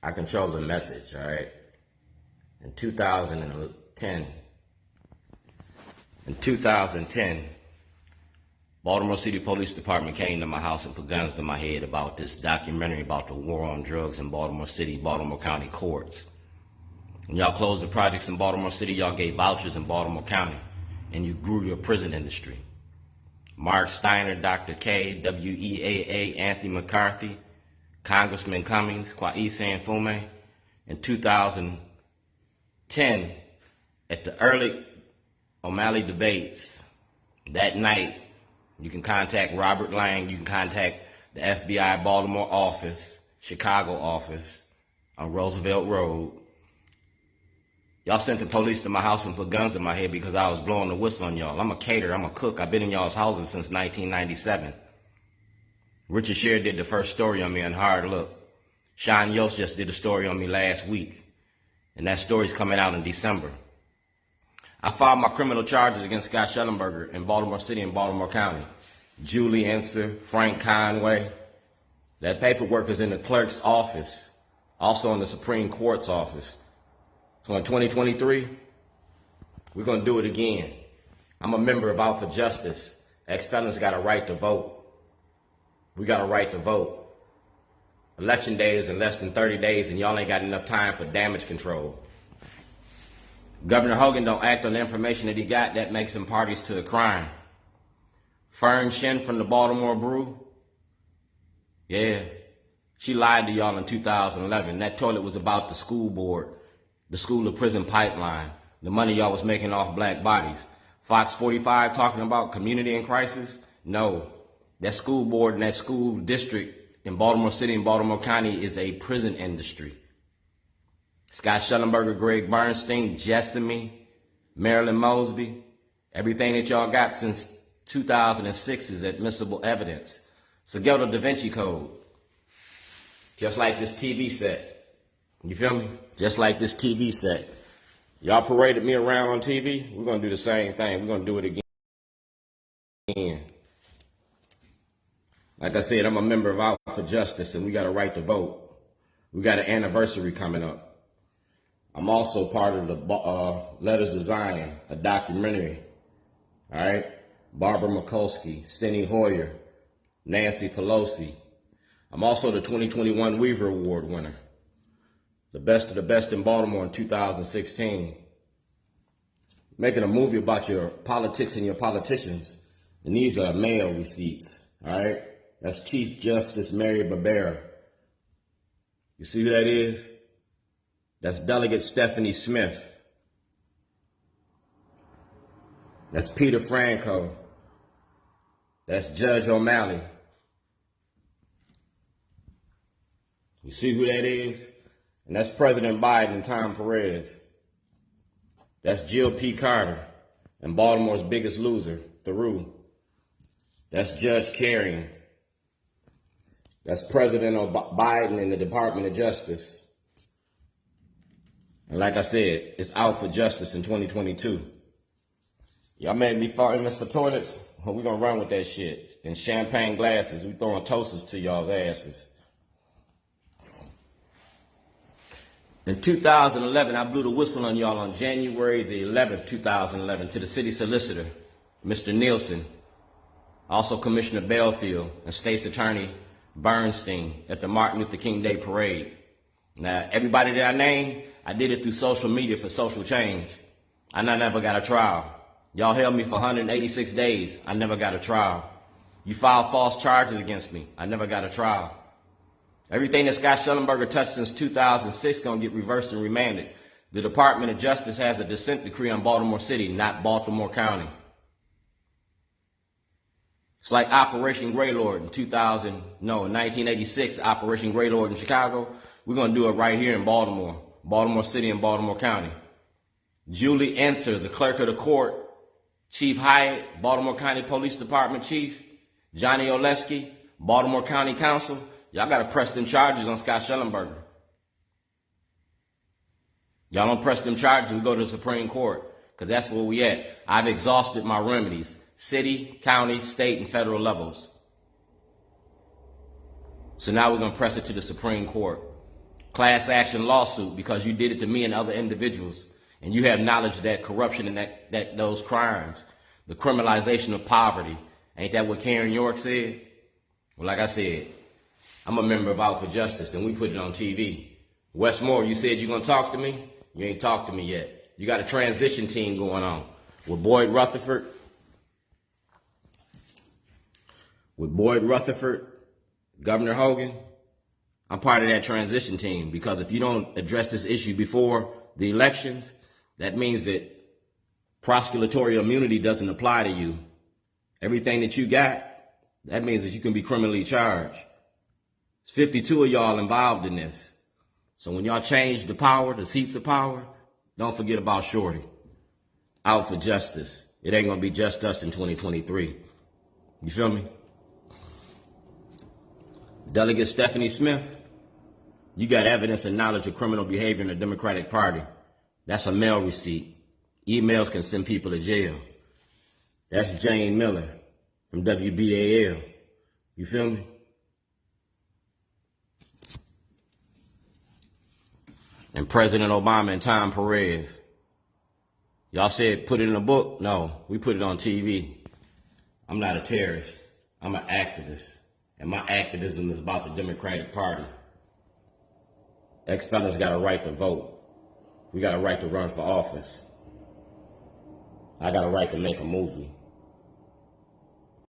I control the message, all right? In 2010, Baltimore City Police Department came to my house and put guns to my head about this documentary about the war on drugs in Baltimore City, Baltimore County courts. When y'all closed the projects in Baltimore City, y'all gave vouchers in Baltimore County, and you grew your prison industry. Mark Steiner, Dr. Kaye, WEAA, Anthony McCarthy, Congressman Cummings, Kwesi Mfume. In 2010, at the early O'Malley debates, that night, you can contact Robert Lang, you can contact the FBI Baltimore office, Chicago office on Roosevelt Road. Y'all sent the police to my house and put guns in my head because I was blowing the whistle on y'all. I'm a caterer, I'm a cook. I've been in y'all's houses since 1997. Richard Sher did the first story on me on Hard Look. Sean Yost just did a story on me last week. And that story's coming out in December. I filed my criminal charges against Scott Shellenberger in Baltimore City and Baltimore County. Julie Enser, Frank Conway. That paperwork is in the clerk's office, also in the Supreme Court's office. So in 2023, we're going to do it again. I'm a member of Out for Justice. Ex-felons got a right to vote. We got a right to vote. Election day is in less than 30 days, and y'all ain't got enough time for damage control. Governor Hogan don't act on the information that he got, that makes him parties to a crime. Fern Shen from the Baltimore Brew, yeah, she lied to y'all in 2011. That toilet was about the school board, the school to prison pipeline, the money y'all was making off black bodies. Fox 45 talking about community in crisis? No, that school board and that school district in Baltimore City and Baltimore County is a prison industry. Scott Shellenberger, Greg Bernstein, Jessamy, Marilyn Mosby, everything that y'all got since 2006 is admissible evidence. So go to Da Vinci Code. Just like this TV set. You feel me? Just like this TV set. Y'all paraded me around on TV. We're going to do the same thing. We're going to do it again. Like I said, I'm a member of Out for Justice, and we got a right to vote. We got an anniversary coming up. I'm also part of the Letters Design, a documentary. All right? Barbara Mikulski, Steny Hoyer, Nancy Pelosi. I'm also the 2021 Weaver Award winner. The best of the best in Baltimore in 2016. Making a movie about your politics and your politicians. And these are mail receipts, all right? That's Chief Justice Mary Barbera. You see who that is? That's Delegate Stephanie Smith. That's Peter Franco. That's Judge O'Malley. You see who that is? And that's President Biden and Tom Perez. That's Jill P. Carter and Baltimore's biggest loser, Theroux. That's Judge Carrion. That's President Biden and the Department of Justice. And like I said, it's Out for Justice in 2022. Y'all made me famous for toilets? Well, we're going to run with that shit. In champagne glasses, we throwing toasters to y'all's asses. In 2011, I blew the whistle on y'all on January the 11th, 2011, to the city solicitor, Mr. Nielsen, also Commissioner Belfield, and States Attorney Bernstein at the Martin Luther King Day Parade. Now, everybody that I named, I did it through social media for social change. I never got a trial. Y'all held me for 186 days. I never got a trial. You filed false charges against me. I never got a trial. Everything that Scott Shellenberger touched since 2006 gonna get reversed and remanded. The Department of Justice has a dissent decree on Baltimore City, not Baltimore County. It's like Operation Greylord in 1986, Operation Greylord in Chicago. We're gonna do it right here in Baltimore, Baltimore City and Baltimore County. Julie Enser, the clerk of the court, Chief Hyatt, Baltimore County Police Department Chief, Johnny Oleski, Baltimore County Council. Y'all got to press them charges on Scott Shellenberger. Y'all don't press them charges, we go to the Supreme Court, because that's where we at. I've exhausted my remedies, city, county, state, and federal levels. So now we're going to press it to the Supreme Court. class action lawsuit because you did it to me and other individuals, and you have knowledge that corruption and that those crimes, the criminalization of poverty, ain't that what Karen York said? Well, like I said, I'm a member of Out for Justice, and we put it on TV. Westmore, you said you're going to talk to me? You ain't talked to me yet. You got a transition team going on with Boyd Rutherford. Governor Hogan. I'm part of that transition team because if you don't address this issue before the elections, that means that prosecutorial immunity doesn't apply to you. Everything that you got, that means that you can be criminally charged. There's 52 of y'all involved in this. So when y'all change the power, the seats of power, don't forget about Shorty. Out for Justice. It ain't gonna be just us in 2023. You feel me? Delegate Stephanie Smith, you got evidence and knowledge of criminal behavior in the Democratic Party. That's a mail receipt. Emails can send people to jail. That's Jane Miller from WBAL. You feel me? And President Obama and Tom Perez. Y'all said put it in a book? No, we put it on TV. I'm not a terrorist. I'm an activist. And my activism is about the Democratic Party. Ex-felons got a right to vote. We got a right to run for office. I got a right to make a movie.